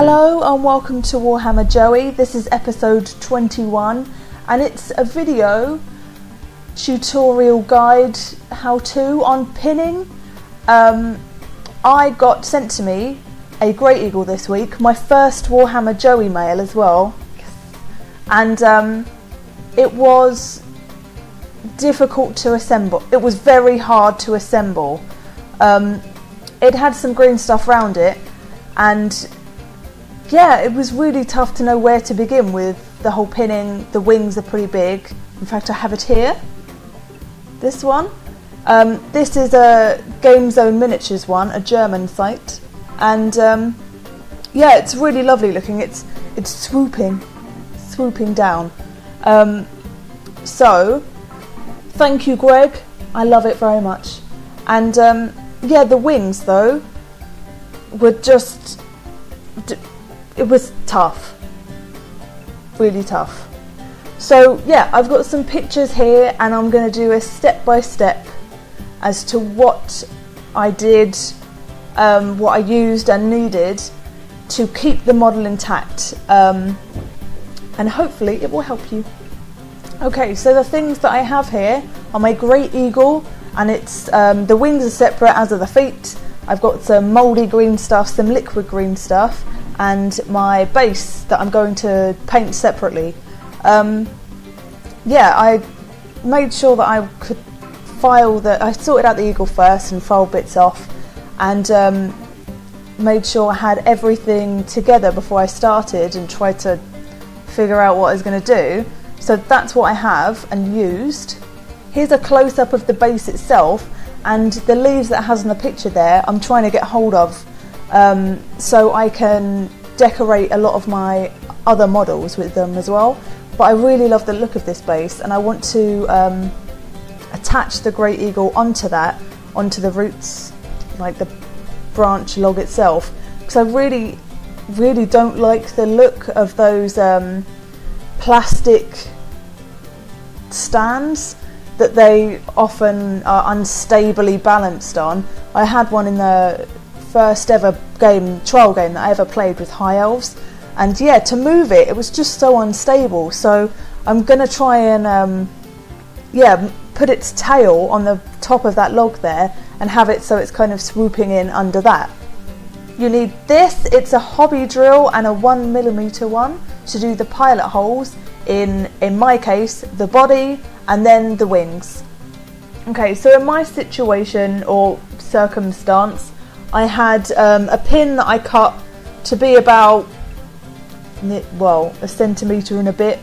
Hello and welcome to Warhammer Joey. This is episode 21 and it's a video tutorial guide how-to on pinning. I got sent to me a Great Eagle this week, my first Warhammer Joey mail as well, and it was difficult to assemble. It was very hard to assemble. It had some green stuff around it, and yeah, it was really tough to know where to begin with the whole pinning. The wings are pretty big. In fact, I have it here. This one. This is a Game Zone Miniatures one, a German site, and yeah, it's really lovely looking. It's swooping down. So, thank you, Greg. I love it very much. And yeah, the wings though were just. It was tough, really tough. So yeah, I've got some pictures here and I'm going to do a step-by-step as to what I did, what I used and needed to keep the model intact, and hopefully it will help you. Okay, so the things that I have here are my Great Eagle, and it's the wings are separate as are the feet. I've got some mouldy green stuff, some liquid green stuff, and my base that I'm going to paint separately. Yeah, I made sure that I could I sorted out the eagle first and filed bits off, and made sure I had everything together before I started and tried to figure out what I was going to do. So that's what I have and used. Here's a close-up of the base itself, and the leaves that it has in the picture there I'm trying to get hold of, so I can decorate a lot of my other models with them as well. But I really love the look of this base, and I want to attach the Great Eagle onto the roots, like the branch log itself, because I really don't like the look of those plastic stands that they often are unstably balanced on. I had one in the first ever trial game that I ever played with High Elves, and yeah, to move it was just so unstable. So I'm gonna try and yeah, put its tail on the top of that log there and have it so it's kind of swooping in under that. You need this. It's a hobby drill and a 1mm one to do the pilot holes in my case, the body and then the wings. Okay, so in my situation or circumstance, I had a pin that I cut to be about, well, a centimetre and a bit,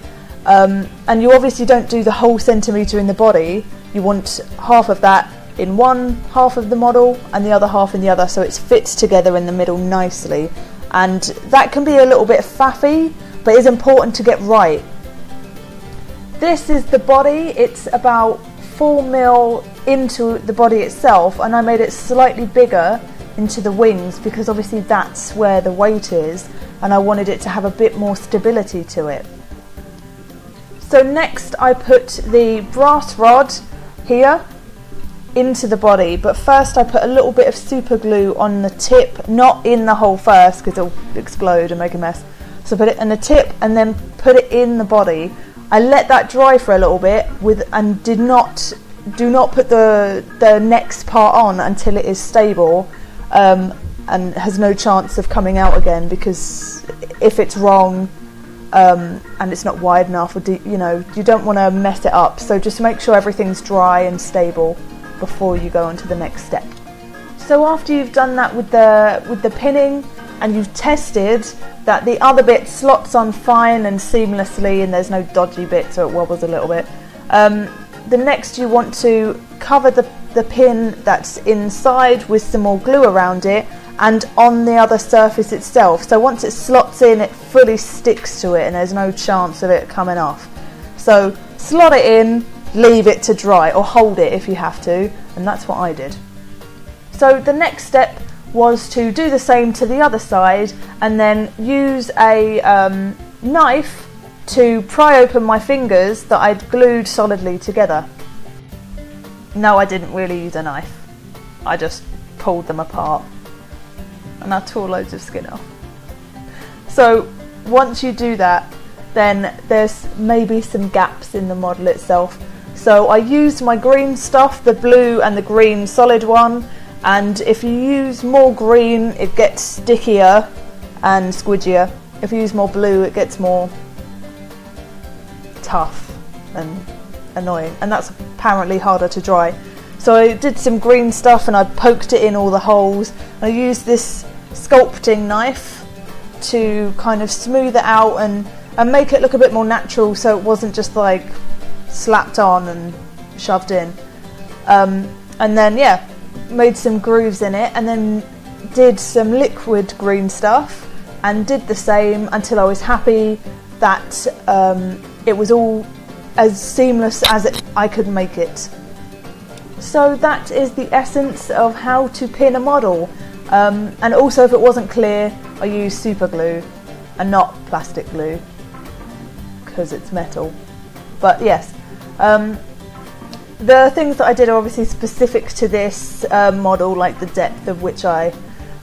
and you obviously don't do the whole centimetre in the body. You want half of that in one half of the model and the other half in the other, so it fits together in the middle nicely. And that can be a little bit faffy, but it's important to get right. This is the body. It's about 4mm into the body itself, and I made it slightly bigger into the wings because obviously that's where the weight is, and I wanted it to have a bit more stability to it. So next I put the brass rod here into the body, but first I put a little bit of super glue on the tip, not in the hole first because it'll explode and make a mess. So put it in the tip and then put it in the body. I let that dry for a little bit and do not put the next part on until it is stable, and has no chance of coming out again, because if it's wrong and it's not wide enough, or you don't want to mess it up. So just make sure everything's dry and stable before you go on to the next step. So after you've done that with the pinning and you've tested that the other bit slots on fine and seamlessly and there's no dodgy bits or it wobbles a little bit, the next you want to cover the pin that's inside with some more glue around it and on the other surface itself. So once it slots in, it fully sticks to it and there's no chance of it coming off. So slot it in, leave it to dry, or hold it if you have to, and that's what I did. So the next step was to do the same to the other side and then use a knife to pry open my fingers that I'd glued solidly together. No, I didn't really use a knife. I just pulled them apart and I tore loads of skin off. So once you do that, then there's maybe some gaps in the model itself. So I used my green stuff, the blue and the green solid one, and if you use more green it gets stickier and squidgier. If you use more blue it gets more tough and annoying, and that's apparently harder to dry. So I did some green stuff and I poked it in all the holes. I used this sculpting knife to kind of smooth it out and make it look a bit more natural, so it wasn't just like slapped on and shoved in. And then yeah, made some grooves in it, and then did some liquid green stuff and did the same until I was happy that it was all as seamless as I could make it. So that is the essence of how to pin a model. And also, if it wasn't clear, I used super glue and not plastic glue because it's metal. But yes, the things that I did are obviously specific to this model, like the depth of which I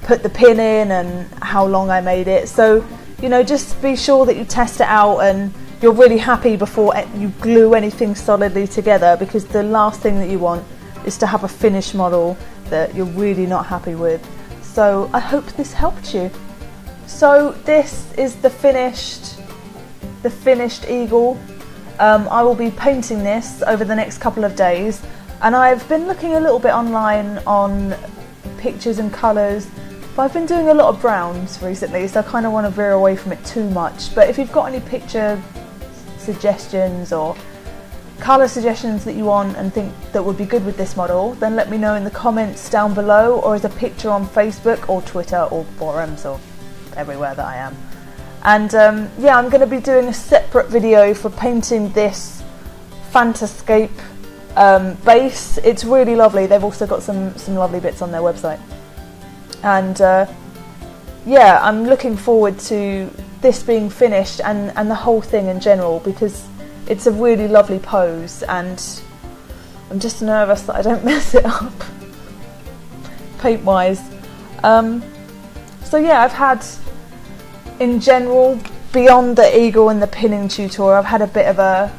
put the pin in and how long I made it. So, you know, just be sure that you test it out and you're really happy before you glue anything solidly together, because the last thing that you want is to have a finished model that you're really not happy with. So I hope this helped you. So this is the finished eagle. I will be painting this over the next couple of days, and I've been looking a little bit online on pictures and colours, but I've been doing a lot of browns recently, so I kind of want to veer away from it too much. But if you've got any picture suggestions or colour suggestions that you want and think that would be good with this model, then let me know in the comments down below, or as a picture on Facebook or Twitter or forums or everywhere that I am. And yeah, I'm going to be doing a separate video for painting this Fantascape base. It's really lovely. They've also got some lovely bits on their website. And yeah, I'm looking forward to this being finished and the whole thing in general, because it's a really lovely pose and I'm just nervous that I don't mess it up paint wise. So yeah, I've had, in general, beyond the eagle and the pinning tutorial, I've had a bit of a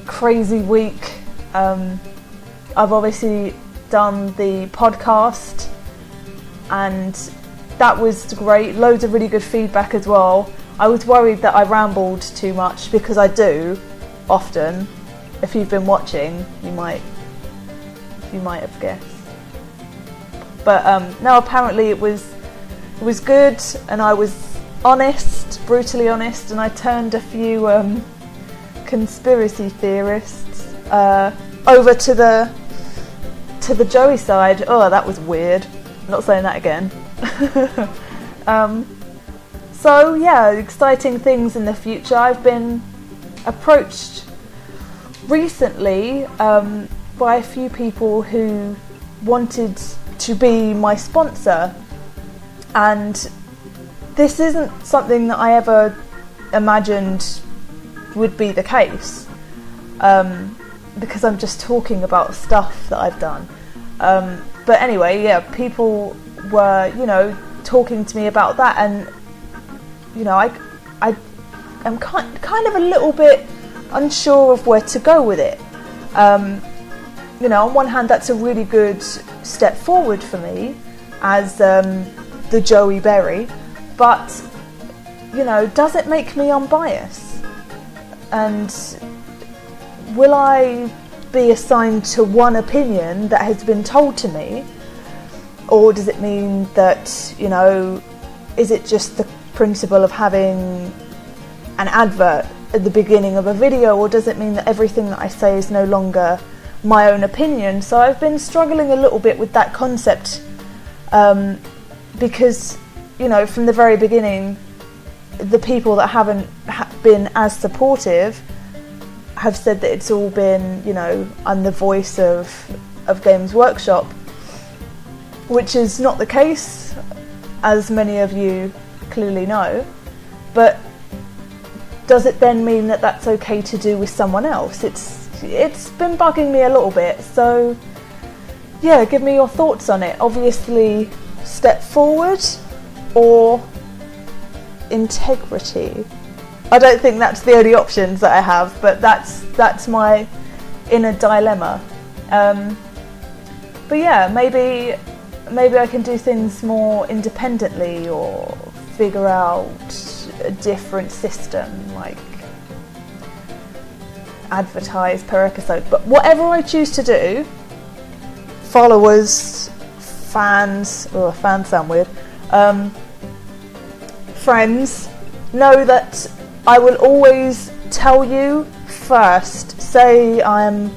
crazy week. I've obviously done the podcast and that was great, loads of really good feedback as well. I was worried that I rambled too much, because I do often. If you've been watching, you might have guessed. But no, apparently it was good, and I was honest, brutally honest, and I turned a few conspiracy theorists over to the Joey side. Oh, that was weird. I'm not saying that again. So yeah, exciting things in the future. I've been approached recently by a few people who wanted to be my sponsor, and this isn't something that I ever imagined would be the case, because I'm just talking about stuff that I've done. But anyway, yeah, people were, you know, talking to me about that, and you know, I'm kind of a little bit unsure of where to go with it. You know, on one hand, that's a really good step forward for me as the Joey Berry, but you know, does it make me unbiased? And will I be assigned to one opinion that has been told to me, or does it mean that, you know, is it just the principle of having an advert at the beginning of a video, or does it mean that everything that I say is no longer my own opinion? So I've been struggling a little bit with that concept, because, you know, from the very beginning, the people that haven't been as supportive have said that it's all been, you know, I'm the voice of Games Workshop, which is not the case, as many of you clearly know. But does it then mean that that's okay to do with someone else? It's been bugging me a little bit, so yeah, give me your thoughts on it. Obviously, step forward, or integrity. I don't think that's the only options that I have, but that's my inner dilemma. But yeah, maybe I can do things more independently, or figure out a different system, like advertise per episode. But whatever I choose to do, followers, fans, fans sound weird, friends, know that I will always tell you first. Say I'm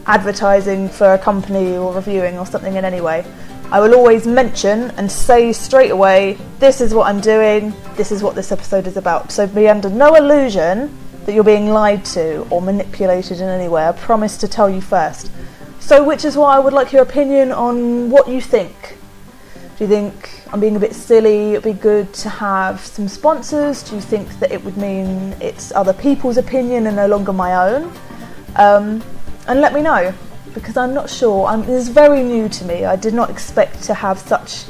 advertising for a company or reviewing or something in any way, I will always mention and say straight away, this is what I'm doing, this is what this episode is about. So be under no illusion that you're being lied to or manipulated in any way. I promise to tell you first. So which is why I would like your opinion on what you think. Do you think I'm being a bit silly? It'd be good to have some sponsors? Do you think that it would mean it's other people's opinion and no longer my own? And let me know, because I'm not sure. This is very new to me. I did not expect to have such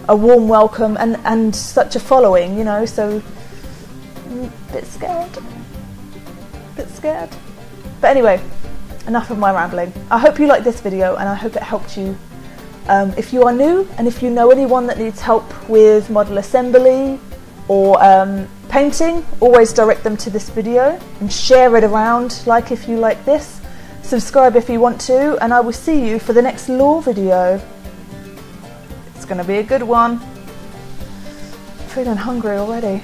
a warm welcome and such a following, you know, so I'm a bit scared. But anyway, enough of my rambling. I hope you liked this video, and I hope it helped you. If you are new, and if you know anyone that needs help with model assembly or painting, always direct them to this video and share it around, like if you like this. Subscribe if you want to, and I will see you for the next lore video. It's going to be a good one. I'm feeling hungry already.